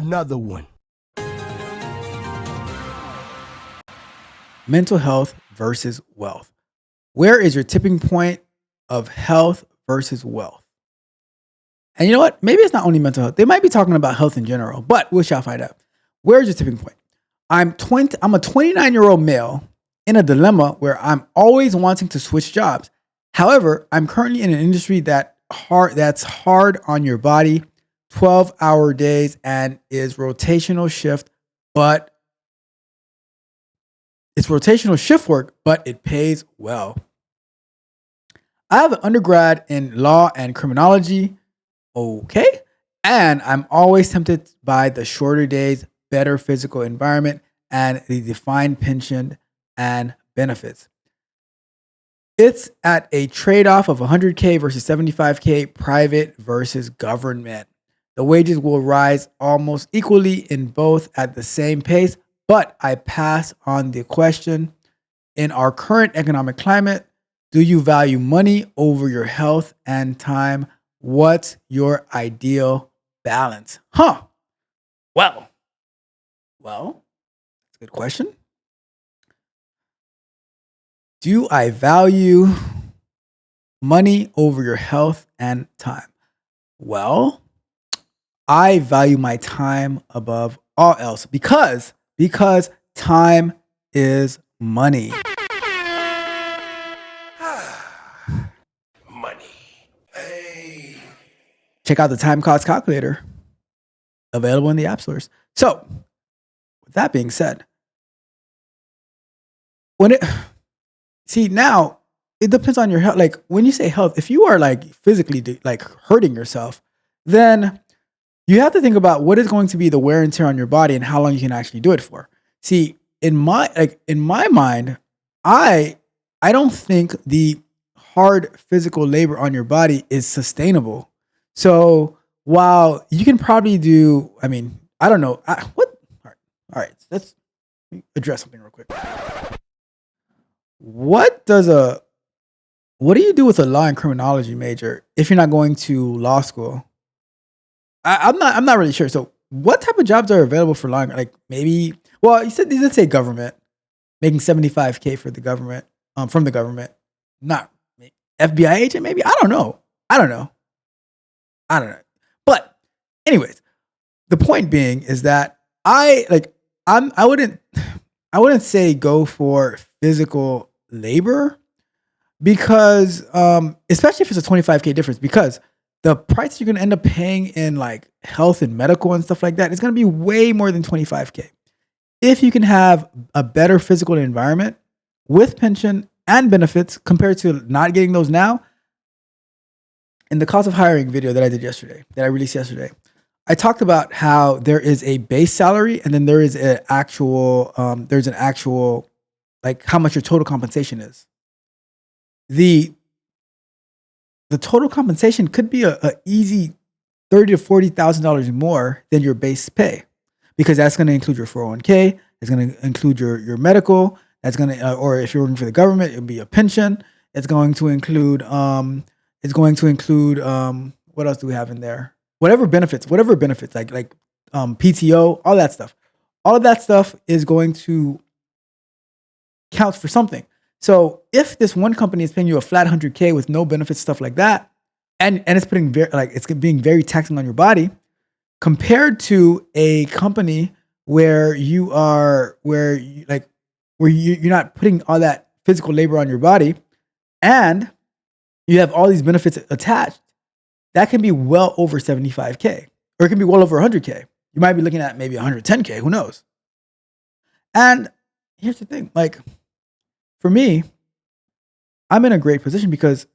another one. Mental health versus wealth. Where is your tipping point of health versus wealth? And you know what? Maybe it's not only mental health. They might be talking about health in general, but we shall find out. Where's your tipping point? I'm a 29-year-old male in a dilemma where I'm always wanting to switch jobs. However, I'm currently in an industry that's hard on your body, 12-hour days, and is rotational shift, but it's rotational shift work, but it pays well. I have an undergrad in law and criminology. Okay. And I'm always tempted by the shorter days, better physical environment, and the defined pension and benefits. It's at a trade off of 100K versus 75K, private versus government. The wages will rise almost equally in both at the same pace, but I pass on the question. In our current economic climate, do you value money over your health and time? What's your ideal balance? Well, that's a good question. Do I value money over your health and time? Well, I value my time above all else because time is money. Money. Hey. Check out the time cost calculator available in the app stores. So, with that being said, now it depends on your health. Like when you say health, if you are like physically like hurting yourself, then you have to think about what is going to be the wear and tear on your body and how long you can actually do it for. See, in my mind, I don't think the hard physical labor on your body is sustainable. So while you can probably do, I don't know what. All right, let's address something real quick. What do you do with a law and criminology major if you're not going to law school? I'm not really sure. So what type of jobs are available for law? Like maybe, well, you did say government, making 75K for the government, from the government, not FBI agent, maybe. I don't know. But anyways, the point being is that I wouldn't say go for physical labor because especially if it's a 25K difference, because the price you're going to end up paying in like health and medical and stuff like that is going to be way more than 25K. If you can have a better physical environment with pension and benefits compared to not getting those now, in the cost of hiring video that I released yesterday, I talked about how there is a base salary and then there is an actual, like how much your total compensation is. The total compensation could be a easy $30,000 to $40,000 more than your base pay, because that's going to include your 401k, it's going to include your medical, that's going to, or if you're working for the government, it'll be a pension. It's going to include, what else do we have in there? Whatever benefits, like PTO, all that stuff. All of that stuff is going to count for something. So if this one company is paying you a flat 100K with no benefits, stuff like that, and it's it's being very taxing on your body, compared to a company where you're not putting all that physical labor on your body, and you have all these benefits attached, that can be well over 75K, or it can be well over 100K. You might be looking at maybe 110K, who knows? And here's the thing, like, for me, I'm in a great position because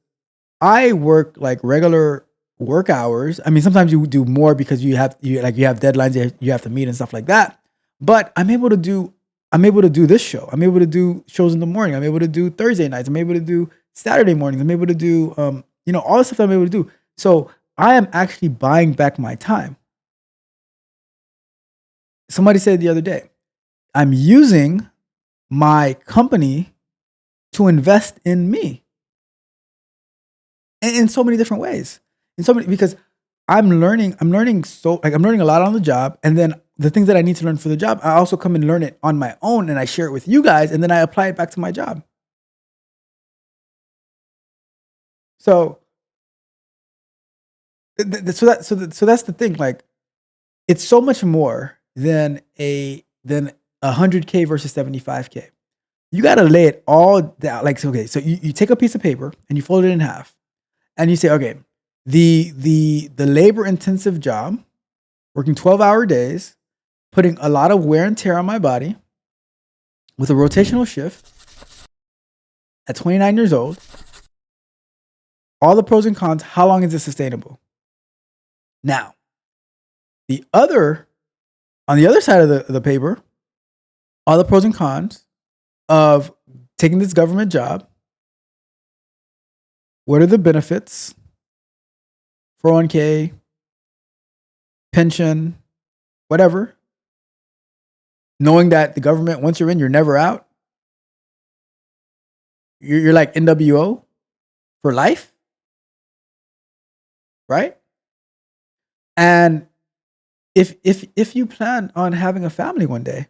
I work like regular work hours. I mean, sometimes you do more because you have deadlines you have to meet and stuff like that. But I'm able to do this show. I'm able to do shows in the morning. I'm able to do Thursday nights. I'm able to do Saturday mornings. I'm able to do all the stuff that I'm able to do. So I am actually buying back my time. Somebody said the other day, I'm using my company to invest in me in so many different ways. Because I'm learning a lot on the job, and then the things that I need to learn for the job, I also come and learn it on my own, and I share it with you guys, and then I apply it back to my job. So, so that's the thing. Like, it's so much more than 100K versus 75K. You got to lay it all down. Like, okay, so you take a piece of paper and you fold it in half, and you say, okay, the labor intensive job, working 12-hour days, putting a lot of wear and tear on my body with a rotational shift at 29 years old, all the pros and cons, how long is it sustainable? Now, on the other side of the paper, all the pros and cons of taking this government job. What are the benefits? 401k, pension, whatever. Knowing that the government, once you're in, you're never out. You're like NWO for life, right? And if you plan on having a family one day,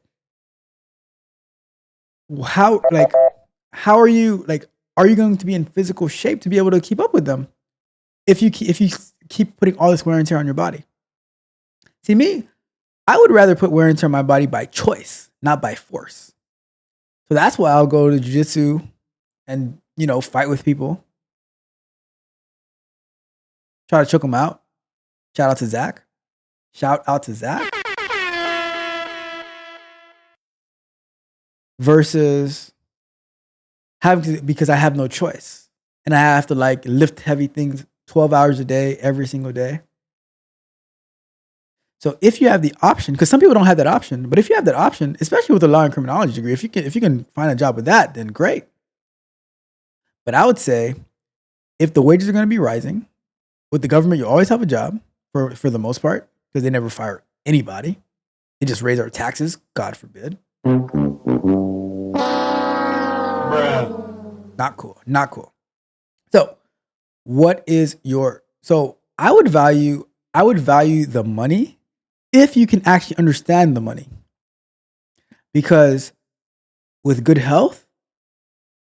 how are you going to be in physical shape to be able to keep up with them if you keep putting all this wear and tear on your body? See, me, I would rather put wear and tear on my body by choice, not by force. So that's why I'll go to jiu-jitsu and, fight with people. Try to choke them out. Shout out to Zach. Versus having to, because I have no choice. And I have to lift heavy things 12 hours a day, every single day. So if you have the option, because some people don't have that option, but if you have that option, especially with a law and criminology degree, if you can find a job with that, then great. But I would say, if the wages are going to be rising, with the government, you always have a job for the most part, because they never fire anybody. They just raise our taxes, God forbid. Bruh. Not cool. So I would value the money if you can actually understand the money. Because with good health,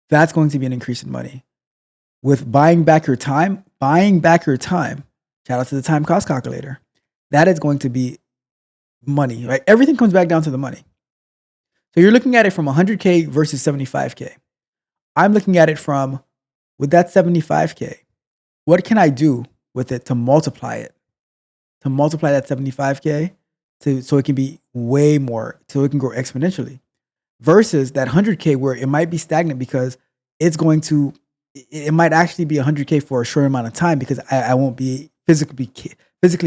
that's going to be an increase in money. With buying back your time, shout out to the time cost calculator, that is going to be money, right? Everything comes back down to the money. So you're looking at it from 100K versus 75K. I'm looking at it from, with that 75K, what can I do with it to multiply it? To multiply that 75K so it can be way more, so it can grow exponentially. Versus that 100K where it might be stagnant because it might actually be 100K for a short amount of time because I won't be physically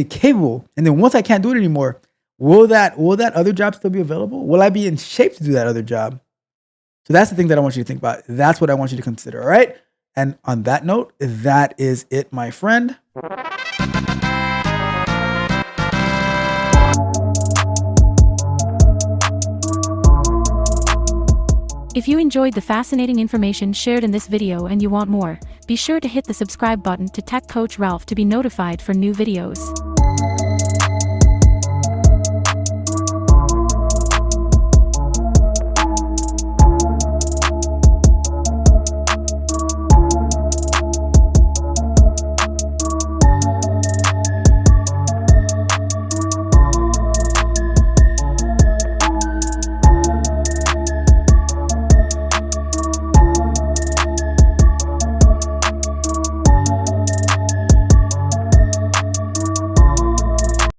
capable. And then once I can't do it anymore, will that other job still be available? Will I be in shape to do that other job? So that's the thing that I want you to think about. That's what I want you to consider, all right? And on that note, that is it, my friend. If you enjoyed the fascinating information shared in this video and you want more, be sure to hit the subscribe button to Tech Coach Ralph to be notified for new videos.